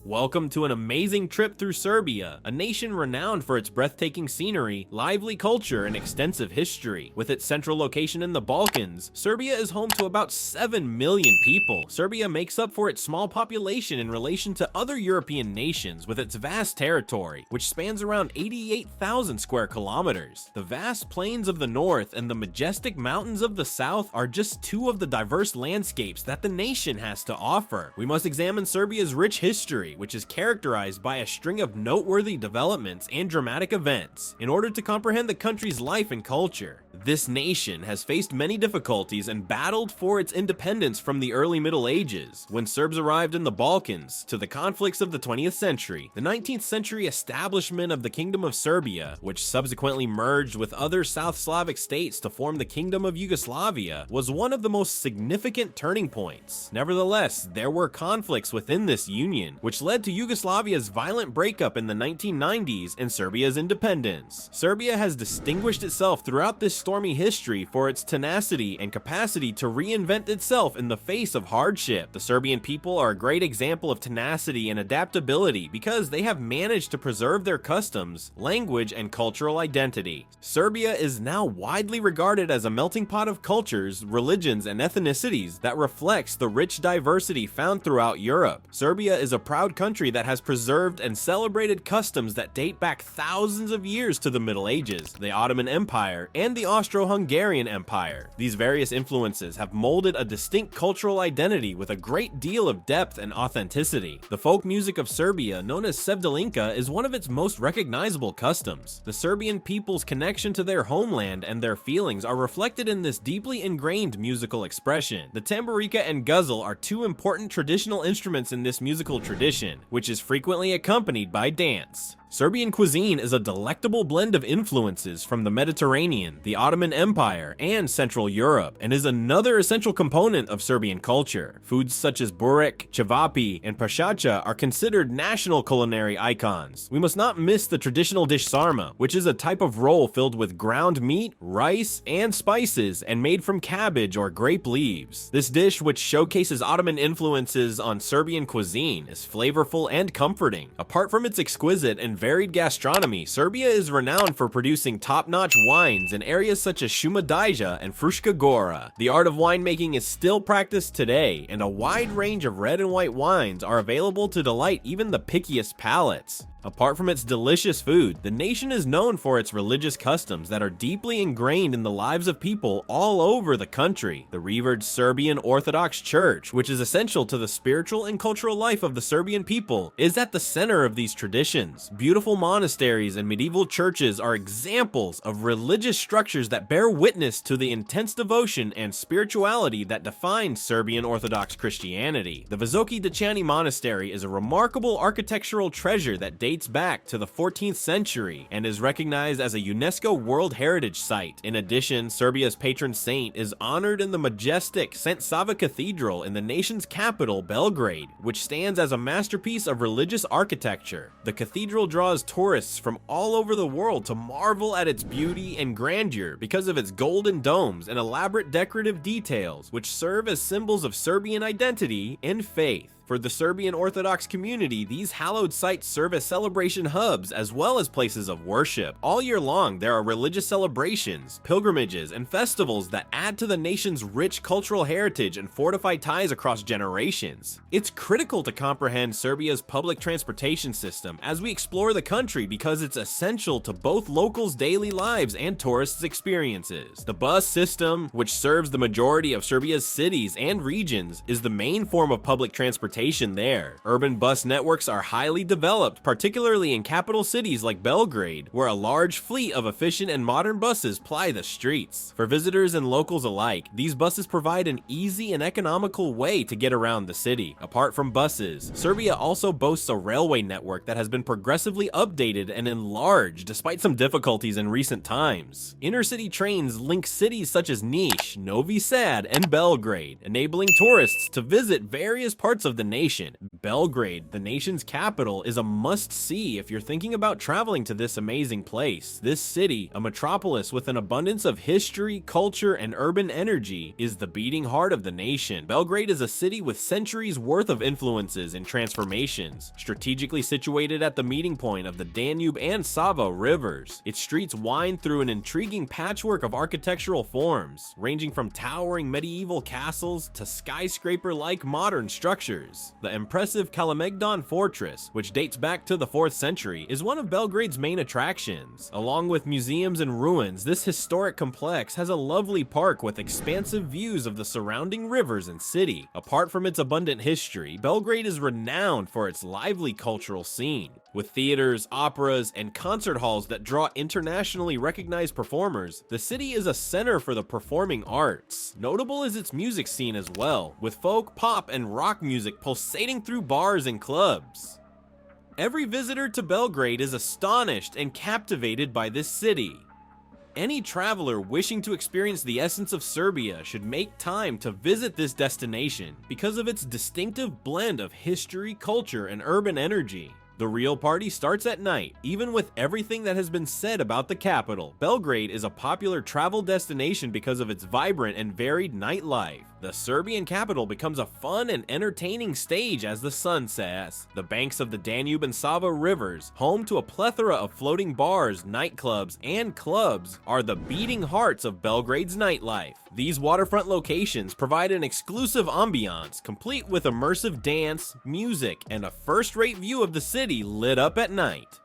Welcome to an amazing trip through Serbia, a nation renowned for its breathtaking scenery, lively culture, and extensive history. With its central location in the Balkans, Serbia is home to about 7 million people. Serbia makes up for its small population in relation to other European nations with its vast territory, which spans around 88,000 square kilometers. The vast plains of the north and the majestic mountains of the south are just two of the diverse landscapes that the nation has to offer. We must examine Serbia's rich history, which is characterized by a string of noteworthy developments and dramatic events, in order to comprehend the country's life and culture. This nation has faced many difficulties and battled for its independence from the early Middle Ages, when Serbs arrived in the Balkans, to the conflicts of the 20th century. The 19th century establishment of the Kingdom of Serbia, which subsequently merged with other South Slavic states to form the Kingdom of Yugoslavia, was one of the most significant turning points. Nevertheless, there were conflicts within this union, which led to Yugoslavia's violent breakup in the 1990s and Serbia's independence. Serbia has distinguished itself throughout this stormy history for its tenacity and capacity to reinvent itself in the face of hardship. The Serbian people are a great example of tenacity and adaptability because they have managed to preserve their customs, language, and cultural identity. Serbia is now widely regarded as a melting pot of cultures, religions, and ethnicities that reflects the rich diversity found throughout Europe. Serbia is a proud country that has preserved and celebrated customs that date back thousands of years to the Middle Ages, the Ottoman Empire, and the Austro-Hungarian Empire. These various influences have molded a distinct cultural identity with a great deal of depth and authenticity. The folk music of Serbia, known as Sevdalinka, is one of its most recognizable customs. The Serbian people's connection to their homeland and their feelings are reflected in this deeply ingrained musical expression. The tamburica and guzel are two important traditional instruments in this musical tradition, which is frequently accompanied by dance. Serbian cuisine is a delectable blend of influences from the Mediterranean, the Ottoman Empire, and Central Europe, and is another essential component of Serbian culture. Foods such as burek, cevapi, and pashacha are considered national culinary icons. We must not miss the traditional dish sarma, which is a type of roll filled with ground meat, rice, and spices, and made from cabbage or grape leaves. This dish, which showcases Ottoman influences on Serbian cuisine, is flavorful and comforting. Apart from its exquisite and varied gastronomy, Serbia is renowned for producing top-notch wines in areas such as Šumadija and Fruška Gora. The art of winemaking is still practiced today, and a wide range of red and white wines are available to delight even the pickiest palates. Apart from its delicious food, the nation is known for its religious customs that are deeply ingrained in the lives of people all over the country. The revered Serbian Orthodox Church, which is essential to the spiritual and cultural life of the Serbian people, is at the center of these traditions. Beautiful monasteries and medieval churches are examples of religious structures that bear witness to the intense devotion and spirituality that define Serbian Orthodox Christianity. The Visoki Dečani Monastery is a remarkable architectural treasure that dates back to the 14th century and is recognized as a UNESCO World Heritage Site. In addition, Serbia's patron saint is honored in the majestic St. Sava Cathedral in the nation's capital, Belgrade, which stands as a masterpiece of religious architecture. The cathedral draws tourists from all over the world to marvel at its beauty and grandeur because of its golden domes and elaborate decorative details, which serve as symbols of Serbian identity and faith. For the Serbian Orthodox community, these hallowed sites serve as celebration hubs as well as places of worship. All year long, there are religious celebrations, pilgrimages, and festivals that add to the nation's rich cultural heritage and fortify ties across generations. It's critical to comprehend Serbia's public transportation system as we explore the country because it's essential to both locals' daily lives and tourists' experiences. The bus system, which serves the majority of Serbia's cities and regions, is the main form of public transportation there. Urban bus networks are highly developed, particularly in capital cities like Belgrade, where a large fleet of efficient and modern buses ply the streets. For visitors and locals alike, these buses provide an easy and economical way to get around the city. Apart from buses, Serbia also boasts a railway network that has been progressively updated and enlarged despite some difficulties in recent times. Inner-city trains link cities such as Niš, Novi Sad, and Belgrade, enabling tourists to visit various parts of the nation. Belgrade, the nation's capital, is a must-see if you're thinking about traveling to this amazing place. This city, a metropolis with an abundance of history, culture, and urban energy, is the beating heart of the nation. Belgrade is a city with centuries worth of influences and transformations, strategically situated at the meeting point of the Danube and Sava rivers. Its streets wind through an intriguing patchwork of architectural forms, ranging from towering medieval castles to skyscraper-like modern structures. The impressive Kalemegdan Fortress, which dates back to the 4th century, is one of Belgrade's main attractions. Along with museums and ruins, this historic complex has a lovely park with expansive views of the surrounding rivers and city. Apart from its abundant history, Belgrade is renowned for its lively cultural scene. With theaters, operas, and concert halls that draw internationally recognized performers, the city is a center for the performing arts. Notable is its music scene as well, with folk, pop, and rock music pulsating through bars and clubs. Every visitor to Belgrade is astonished and captivated by this city. Any traveler wishing to experience the essence of Serbia should make time to visit this destination because of its distinctive blend of history, culture, and urban energy. The real party starts at night. Even with everything that has been said about the capital, Belgrade is a popular travel destination because of its vibrant and varied nightlife. The Serbian capital becomes a fun and entertaining stage as the sun sets. The banks of the Danube and Sava rivers, home to a plethora of floating bars, nightclubs, and clubs, are the beating hearts of Belgrade's nightlife. These waterfront locations provide an exclusive ambiance, complete with immersive dance, music, and a first-rate view of the city lit up at night.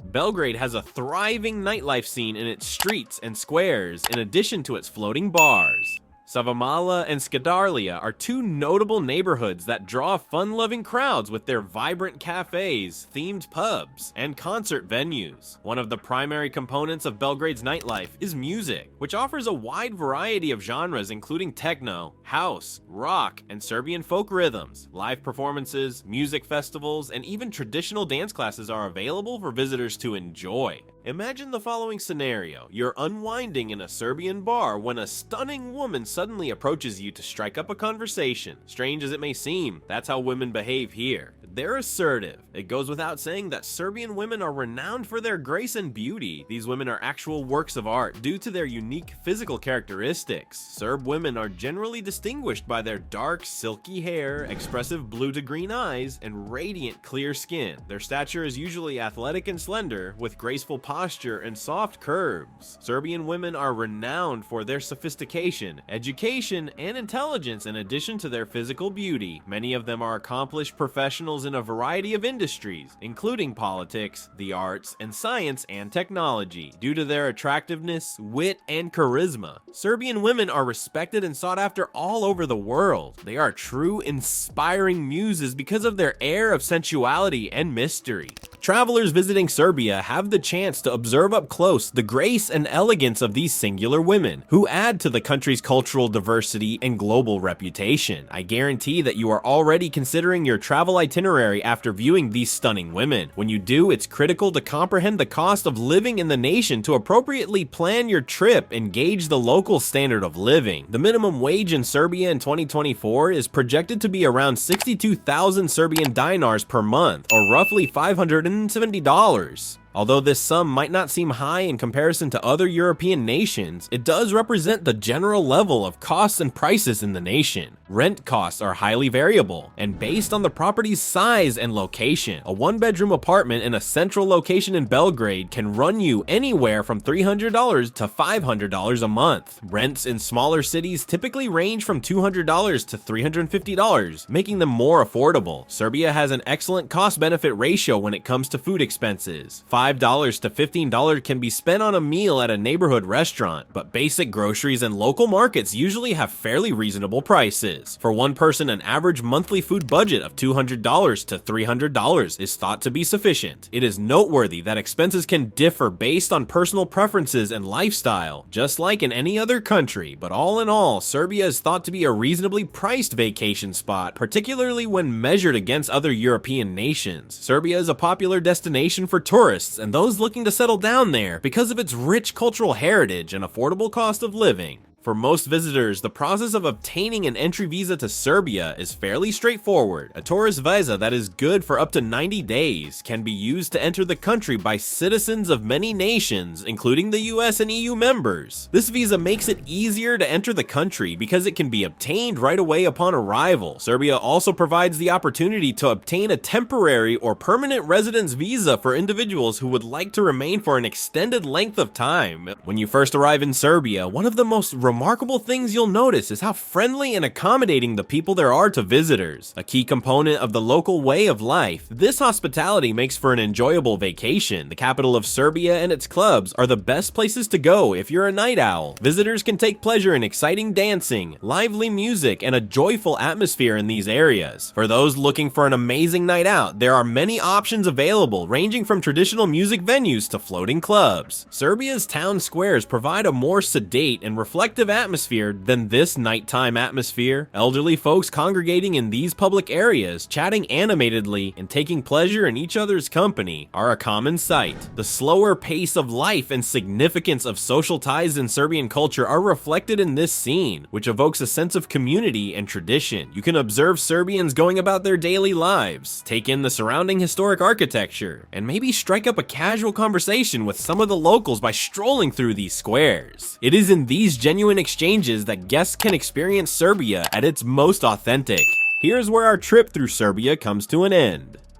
Belgrade has a thriving nightlife scene in its streets and squares, in addition to its floating bars. Savamala and Skadarlia are two notable neighborhoods that draw fun-loving crowds with their vibrant cafes, themed pubs, and concert venues. One of the primary components of Belgrade's nightlife is music, which offers a wide variety of genres including techno, house, rock, and Serbian folk rhythms. Live performances, music festivals, and even traditional dance classes are available for visitors to enjoy. Imagine the following scenario. You're unwinding in a Serbian bar when a stunning woman suddenly approaches you to strike up a conversation. Strange as it may seem, that's how women behave here. They're assertive. It goes without saying that Serbian women are renowned for their grace and beauty. These women are actual works of art due to their unique physical characteristics. Serb women are generally distinguished by their dark, silky hair, expressive blue to green eyes, and radiant, clear skin. Their stature is usually athletic and slender, with graceful posture and soft curves. Serbian women are renowned for their sophistication, education, and intelligence in addition to their physical beauty. Many of them are accomplished professionals in a variety of industries, including politics, the arts, and science and technology. Due to their attractiveness, wit, and charisma, Serbian women are respected and sought after all over the world. They are true, inspiring muses because of their air of sensuality and mystery. Travelers visiting Serbia have the chance to observe up close the grace and elegance of these singular women, who add to the country's cultural diversity and global reputation. I guarantee that you are already considering your travel itinerary after viewing these stunning women. When you do, it's critical to comprehend the cost of living in the nation to appropriately plan your trip and gauge the local standard of living. The minimum wage in Serbia in 2024 is projected to be around 62,000 Serbian dinars per month, or roughly $570. Although this sum might not seem high in comparison to other European nations, it does represent the general level of costs and prices in the nation. Rent costs are highly variable and based on the property's size and location. A one-bedroom apartment in a central location in Belgrade can run you anywhere from $300 to $500 a month. Rents in smaller cities typically range from $200 to $350, making them more affordable. Serbia has an excellent cost-benefit ratio when it comes to food expenses. $5 to $15 can be spent on a meal at a neighborhood restaurant, but basic groceries and local markets usually have fairly reasonable prices. For one person, an average monthly food budget of $200 to $300 is thought to be sufficient. It is noteworthy that expenses can differ based on personal preferences and lifestyle, just like in any other country, but all in all, Serbia is thought to be a reasonably priced vacation spot, particularly when measured against other European nations. Serbia is a popular destination for tourists and those looking to settle down there because of its rich cultural heritage and affordable cost of living. For most visitors, the process of obtaining an entry visa to Serbia is fairly straightforward. A tourist visa that is good for up to 90 days can be used to enter the country by citizens of many nations, including the US and EU members. This visa makes it easier to enter the country because it can be obtained right away upon arrival. Serbia also provides the opportunity to obtain a temporary or permanent residence visa for individuals who would like to remain for an extended length of time. When you first arrive in Serbia, one of the most remarkable things you'll notice is how friendly and accommodating the people there are to visitors. A key component of the local way of life, this hospitality makes for an enjoyable vacation. The capital of Serbia and its clubs are the best places to go if you're a night owl. Visitors can take pleasure in exciting dancing, lively music, and a joyful atmosphere in these areas. For those looking for an amazing night out, there are many options available, ranging from traditional music venues to floating clubs. Serbia's town squares provide a more sedate and reflective atmosphere than this nighttime atmosphere. Elderly folks congregating in these public areas, chatting animatedly and taking pleasure in each other's company are a common sight. The slower pace of life and significance of social ties in Serbian culture are reflected in this scene, which evokes a sense of community and tradition. You can observe Serbians going about their daily lives, take in the surrounding historic architecture, and maybe strike up a casual conversation with some of the locals by strolling through these squares. It is in these genuine exchanges that guests can experience Serbia at its most authentic. Here's where our trip through Serbia comes to an end.